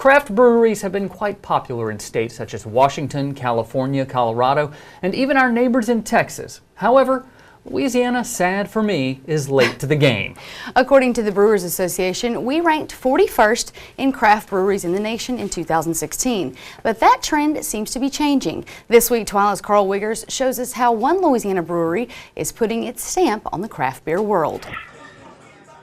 Craft breweries have been quite popular in states such as Washington, California, Colorado, and even our neighbors in Texas. However, Louisiana, sad for me, is late to the game. According to the Brewers Association, we ranked 41st in craft breweries in the nation in 2016. But that trend seems to be changing. This week, TWILA's Karl Wiggers shows us how one Louisiana brewery is putting its stamp on the craft beer world.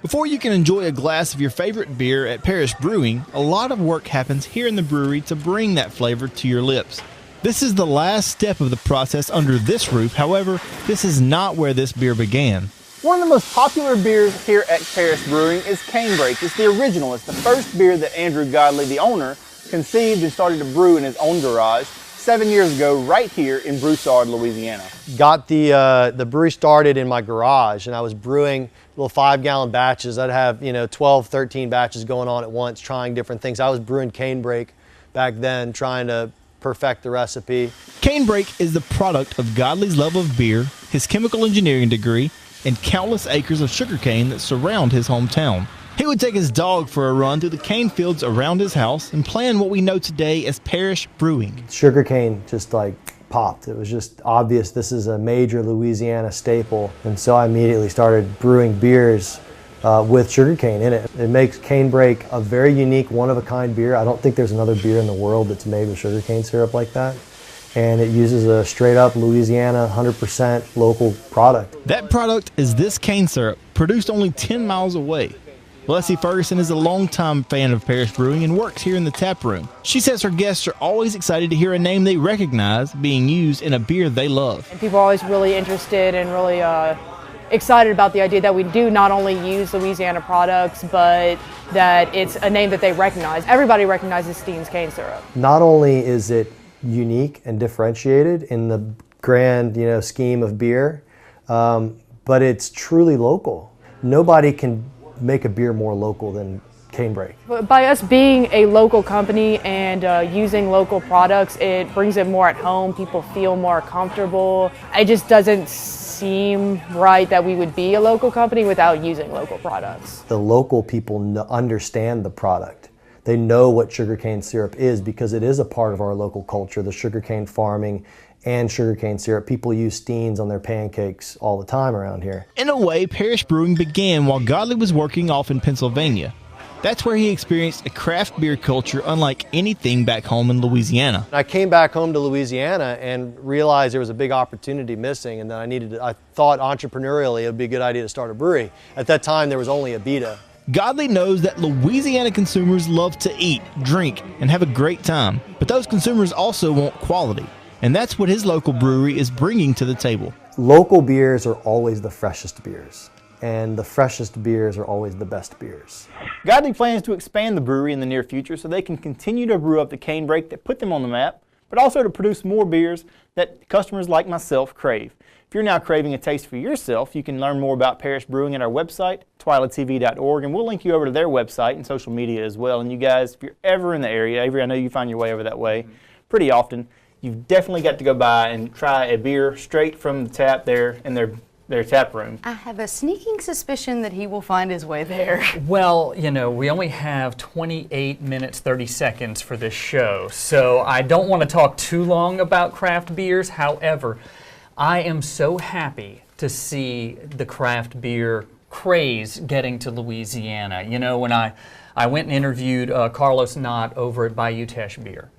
Before you can enjoy a glass of your favorite beer at Parish Brewing, a lot of work happens here in the brewery to bring that flavor to your lips. This is the last step of the process under this roof. However, this is not where this beer began. One of the most popular beers here at Parish Brewing is Canebrake. It's the original. It's the first beer that Andrew Godley, the owner, conceived and started to brew in his own garage 7 years ago right here in Broussard, Louisiana. Got the brewery started in my garage, and I was brewing little 5-gallon batches. I'd have 12, 13 batches going on at once, trying different things. I was brewing Canebrake back then, trying to perfect the recipe. Canebrake is the product of Godley's love of beer, his chemical engineering degree, and countless acres of sugarcane that surround his hometown. He would take his dog for a run through the cane fields around his house and plan what we know today as Parish Brewing. Sugarcane just like popped. It was just obvious this is a major Louisiana staple, and so I immediately started brewing beers with sugarcane in it. It makes Canebrake a very unique, one-of-a-kind beer. I don't think there's another beer in the world that's made with sugarcane syrup like that. And it uses a straight-up Louisiana, 100% local product. That product is this cane syrup, produced only 10 miles away. Leslie Ferguson is a longtime fan of Parish Brewing and works here in the tap room. She says her guests are always excited to hear a name they recognize being used in a beer they love. And people are always really interested and really excited about the idea that we do not only use Louisiana products, but that it's a name that they recognize. Everybody recognizes Steen's cane syrup. Not only is it unique and differentiated in the grand scheme of beer, but it's truly local. Nobody can make a beer more local than Canebrake. By us being a local company and using local products, it brings it more at home. People feel more comfortable. It just doesn't seem right that we would be a local company without using local products. The local people understand the product. They know what sugarcane syrup is because it is a part of our local culture, the sugarcane farming and sugarcane syrup. People use Steens on their pancakes all the time around here. In a way, Parish Brewing began while Godley was working off in Pennsylvania. That's where he experienced a craft beer culture unlike anything back home in Louisiana. I came back home to Louisiana and realized there was a big opportunity missing, and that I thought entrepreneurially it would be a good idea to start a brewery. At that time, there was only a Beta. Godley knows that Louisiana consumers love to eat, drink, and have a great time. But those consumers also want quality, and that's what his local brewery is bringing to the table. Local beers are always the freshest beers, and the freshest beers are always the best beers. Godley plans to expand the brewery in the near future so they can continue to brew up the Canebrake that put them on the map, but also to produce more beers that customers like myself crave. If you're now craving a taste for yourself, you can learn more about Parish Brewing at our website, twilatv.org, and we'll link you over to their website and social media as well. And you guys, if you're ever in the area, Avery, I know you find your way over that way pretty often, you've definitely got to go by and try a beer straight from the tap there in their tap room. I have a sneaking suspicion that he will find his way there. Well, we only have 28 minutes, 30 seconds for this show, so I don't want to talk too long about craft beers. However, I am so happy to see the craft beer craze getting to Louisiana. When I went and interviewed Carlos Knott over at Bayou Teche Beer,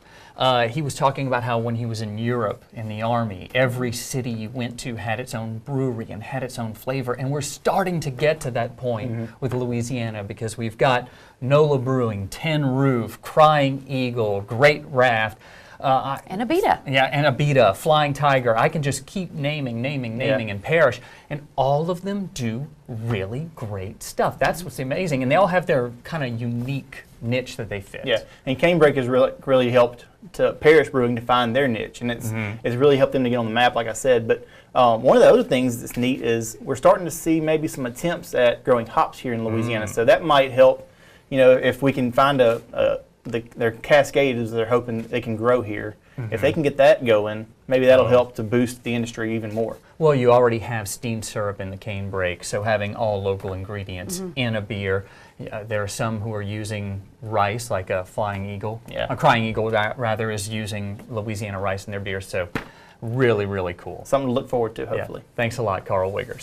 he was talking about how when he was in Europe in the Army, every city you went to had its own brewery and had its own flavor. And we're starting to get to that point with Louisiana because we've got NOLA Brewing, Tin Roof, Crying Eagle, Great Raft. And a Beta. Yeah, and a Beta, Flying Tiger. I can just keep naming, and Parish. And all of them do really great stuff. That's what's amazing. And they all have their kind of unique niche that they fit. Yeah, and Canebrake has really helped to Parish Brewing to find their niche, and it's really helped them to get on the map, like I said. But one of the other things that's neat is we're starting to see maybe some attempts at growing hops here in Louisiana. So that might help, if we can find their cascades they're hoping they can grow here. If they can get that going, maybe that'll help to boost the industry even more. Well, you already have Steen syrup in the Canebrake, so having all local ingredients in a beer, There are some who are using rice, like a Flying Eagle. Yeah. A Crying Eagle, rather, is using Louisiana rice in their beer. So really, really cool. Something to look forward to, Yeah. hopefully. Thanks a lot, Karl Wiggers.